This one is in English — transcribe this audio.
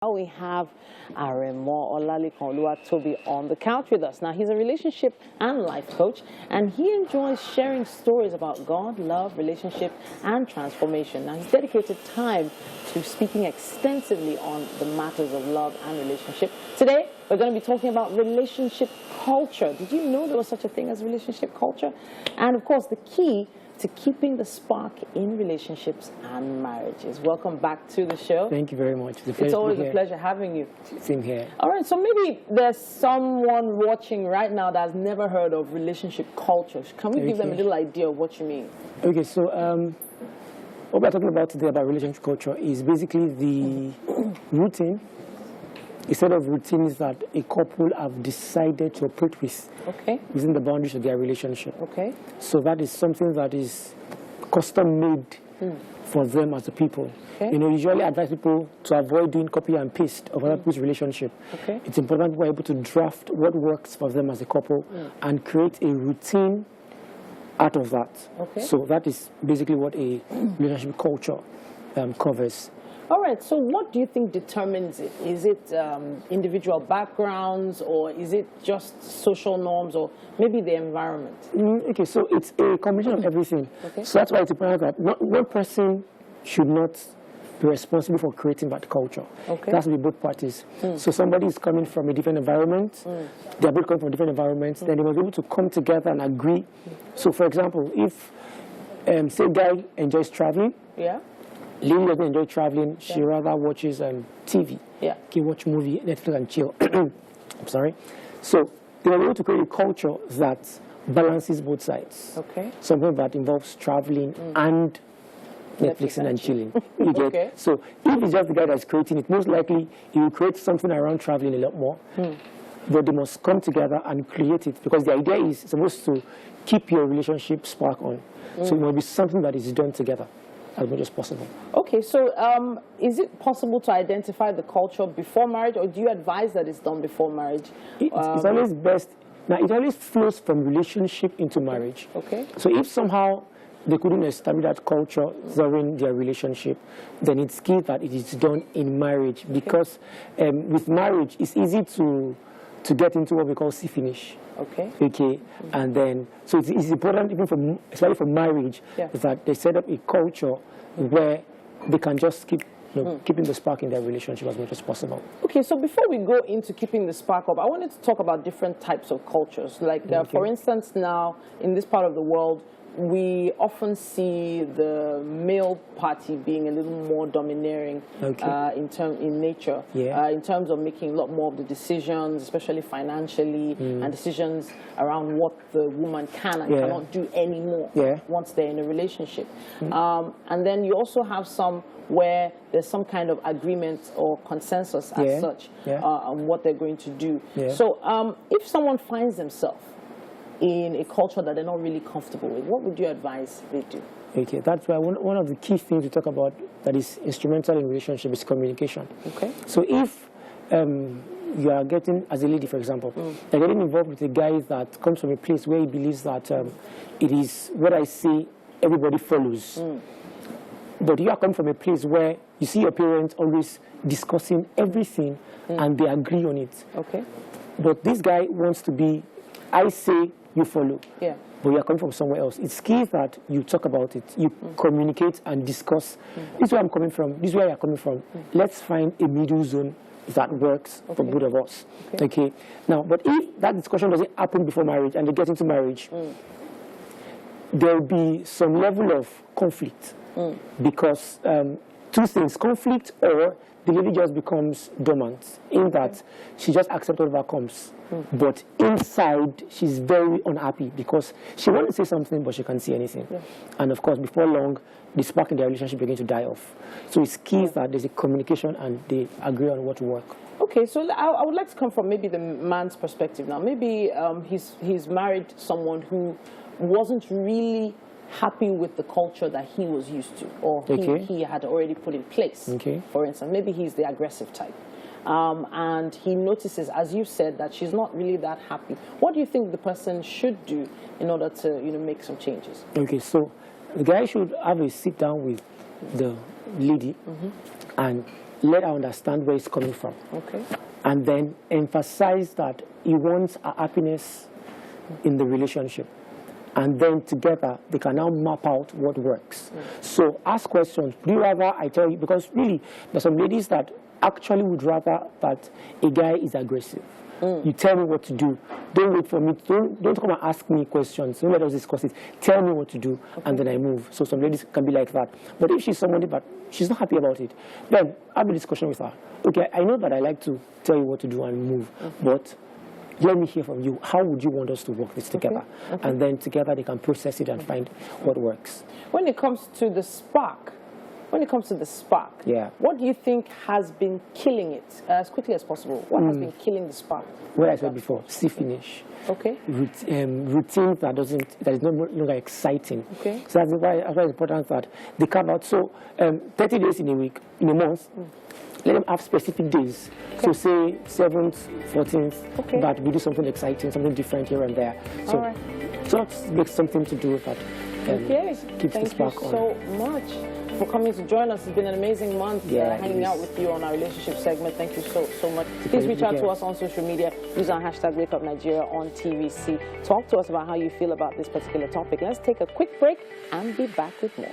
We have Aremu Oluwatobi on the couch with us. Now, he's a relationship and life coach, and he enjoys sharing stories about God, love, relationship, and transformation. Now, he's dedicated time to speaking extensively on the matters of love and relationship. Today, we're going to be talking about relationship culture. Did you know there was such a thing as relationship culture? And, of course, the key to keeping the spark in relationships and marriages. Welcome back to the show. Thank you very much. It's always a pleasure having you. Same here. All right, so maybe there's someone watching right now that's never heard of relationship culture. Can we give them a little idea of what you mean? Okay, so what we're talking about today about relationship culture is basically the routine, a set of routines that a couple have decided to operate with within the boundaries of their relationship. Okay. So that is something that is custom made for them as a people. Okay. You know, usually advise people to avoid doing copy and paste of other people's relationship. Okay. It's important people are able to draft what works for them as a couple and create a routine out of that. Okay. So that is basically what a relationship culture covers. All right, so what do you think determines it? Is it individual backgrounds, or is it just social norms, or maybe the environment? Okay, so it's a combination of everything. Okay. So that's why it's important that one person should not be responsible for creating that culture. Okay. It has to be both parties. So somebody is coming from a different environment, they're both coming from different environments, then they must be able to come together and agree. So for example, if, say, guy enjoys traveling, Lily doesn't enjoy traveling. She rather watches TV. Can watch movie, Netflix, and chill. I'm sorry. So they are able to create a culture that balances both sides. Okay. Something that involves traveling and Netflixing and chilling. You get? Okay. So if it's just the guy that's creating it, most likely he will create something around traveling a lot more. But they must come together and create it, because the idea is supposed to keep your relationship spark on. So it must be something that is done together as much as possible. Okay, so is it possible to identify the culture before marriage, or do you advise that it's done before marriage? It's always best. Now, it always flows from relationship into marriage. Okay. So if somehow they couldn't establish that culture during their relationship, then it's key that it is done in marriage, because with marriage, it's easy to get into what we call see finish. Okay. And then, so it's important, even especially for marriage, is that they set up a culture where they can just keep keeping the spark in their relationship as much as possible. Okay, so before we go into keeping the spark up, I wanted to talk about different types of cultures. Like, for instance, now in this part of the world, we often see the male party being a little more domineering in nature, in terms of making a lot more of the decisions, especially financially, and decisions around what the woman can and cannot do anymore once they're in a relationship. And then you also have some where there's some kind of agreement or consensus as such on what they're going to do. So if someone finds themselves in a culture that they're not really comfortable with, what would you advise they do? Okay, that's why one of the key things we talk about that is instrumental in relationship is communication. Okay. So if you are getting, as a lady, for example, you're getting involved with a guy that comes from a place where he believes that it is what I say, everybody follows. But you are coming from a place where you see your parents always discussing everything and they agree on it. Okay. But this guy wants to be, I say, you follow. But you are coming from somewhere else. It's key that you talk about it, you communicate and discuss. This is where I'm coming from, this is where you're coming from. Let's find a middle zone that works for both of us. Okay. Now, but if that discussion doesn't happen before marriage and they get into marriage, there'll be some level of conflict. Because two things, conflict, or the lady just becomes dormant, in that she just accepts whatever comes. But inside, she's very unhappy because she wants to say something, but she can't say anything. And of course, before long, the spark in their relationship begins to die off. So it's key that there's a communication and they agree on what to work. Okay, so I would like to come from maybe the man's perspective now. Maybe he's married someone who wasn't really happy with the culture that he was used to, or he had already put in place. For instance, maybe he's the aggressive type. And he notices, as you said, that she's not really that happy. What do you think the person should do in order to, make some changes? Okay, so the guy should have a sit down with the lady and let her understand where it's coming from. Okay. And then emphasize that he wants a happiness in the relationship. And then together, they can now map out what works. So ask questions. Do you rather I tell you? Because really, there's some ladies that actually would rather that a guy is aggressive. You tell me what to do. Don't wait for me. Don't come and ask me questions. Don't let us discuss it. Tell me what to do, and then I move. So some ladies can be like that. But if she's somebody but she's not happy about it, then have a discussion with her. Okay, I know that I like to tell you what to do and move, but let me hear from you. How would you want us to work this together? And then together they can process it and find what works. When it comes to the spark, yeah, what do you think has been killing it as quickly as possible? What has been killing the spark? What I said before, see finish. Okay. Routine that is no longer exciting. Okay. So that's why it's important that they come out. So 30 days in a month, let them have specific days. Okay. So say 7th, 14th, but we do something exciting, something different here and there. So all right. Just make something to do with that. Keeps the spark on. Thank you so much for coming to join us. It's been an amazing month hanging out with you on our relationship segment. Thank you so much. Please reach out to us on social media. Use our hashtag WakeUpNigeria on TVC. Talk to us about how you feel about this particular topic. Let's take a quick break and be back with more.